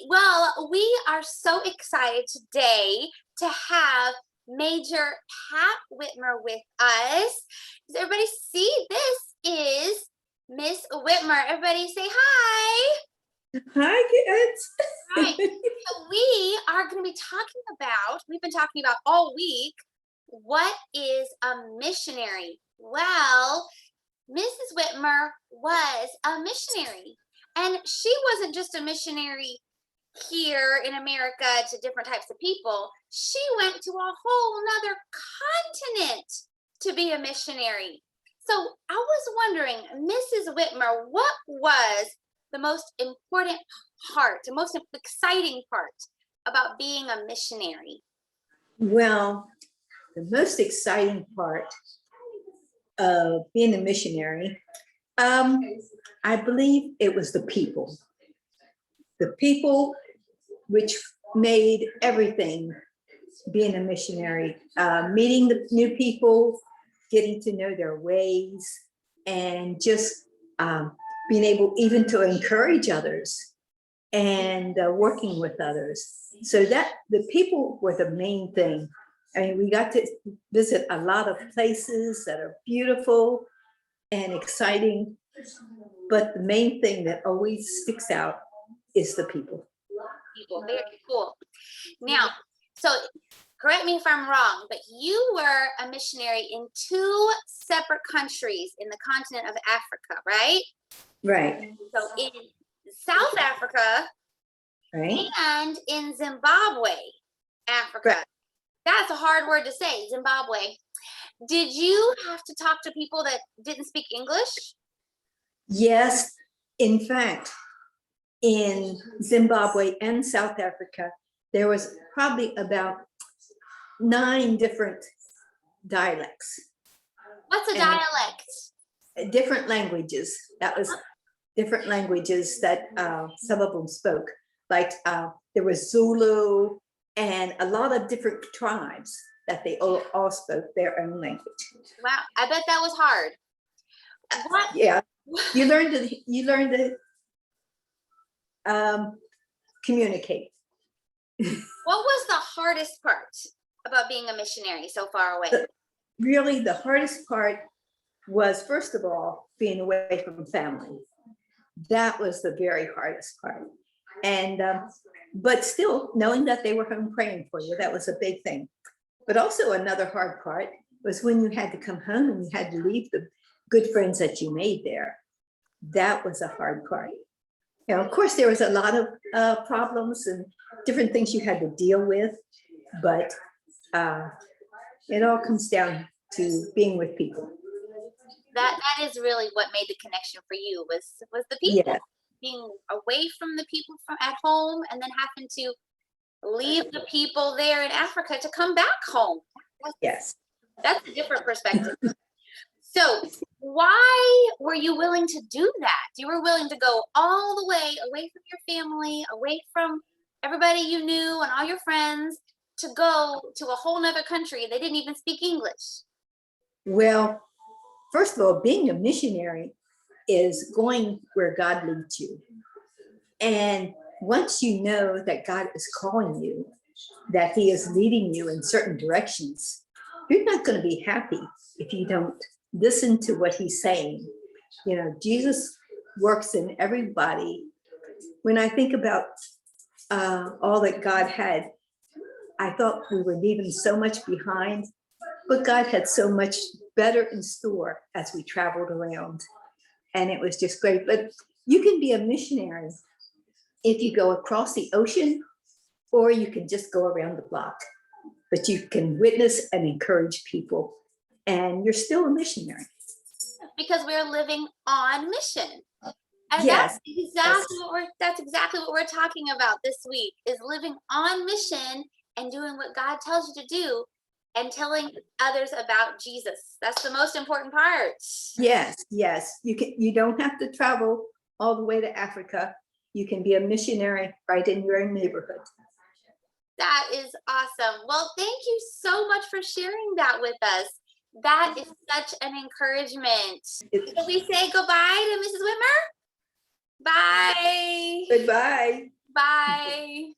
Well, we are so excited today to have Major Pat Witmer with us. Does everybody see? This is Miss Witmer. Everybody say hi. Hi, kids. Hi. So we are going to be talking about, we've been talking about all week, what is a missionary? Well, Mrs. Witmer was a missionary. And she wasn't just a missionary here in America to different types of people. She went to a whole nother continent to be a missionary. So I was wondering, Mrs. Witmer, what was the most important part, the most exciting part about being a missionary? Well, the most exciting part of being a missionary, I believe it was the people. The people which made everything being a missionary, meeting the new people, getting to know their ways, and just being able even to encourage others and working with others. So that the people were the main thing. I mean, we got to visit a lot of places that are beautiful and exciting, but the main thing that always sticks out is the people. People, very cool. Now, so correct me if I'm wrong, but you were a missionary in 2 separate countries in the continent of Africa, right? Right. So in South Africa, Right. and in Zimbabwe, Africa. Right. That's a hard word to say, Zimbabwe. Did you have to talk to people that didn't speak English? Yes. In fact, in Zimbabwe and South Africa, there was probably about 9 different dialects. What's a And dialect? different languages. That was different languages that some of them spoke. Like there was Zulu and a lot of different tribes that they all spoke their own language. Wow, I bet that was hard. What? Yeah, you learned to communicate. What was the hardest part about being a missionary so far away? Really, the hardest part was, first of all, being away from family. That was the very hardest part. And but still knowing that they were home praying for you, that was a big thing. But also another hard part was when you had to come home and you had to leave the good friends that you made there. That was a hard part. Now, of course, there was a lot of problems and different things you had to deal with, but it all comes down to being with people. That is really what made the connection for you was the people. Yeah. Being away from the people from at home and then having to leave the people there in Africa to come back home. Yes. That's a different perspective. So why were you willing to do that? You were willing to go all the way away from your family, away from everybody you knew and all your friends to go to a whole nother country. They didn't even speak English. Well, first of all, being a missionary is going where God leads you. And once you know that God is calling you, that he is leading you in certain directions, you're not going to be happy if you don't listen to what he's saying. You know, Jesus works in everybody. When I think about all that God had, I thought we were leaving so much behind, but God had so much better in store as we traveled around. And it was just great. But you can be a missionary if you go across the ocean, or you can just go around the block. But you can witness and encourage people, and you're still a missionary. Because we're living on mission. And Yes. that's exactly what we're talking about this week, is living on mission and doing what God tells you to do and telling others about Jesus. That's the most important part. Yes, yes. You don't have to travel all the way to Africa. You can be a missionary right in your own neighborhood. That is awesome. Well, thank you so much for sharing that with us. That is such an encouragement. Can we say goodbye to Mrs. Witmer? Bye. Goodbye. Bye.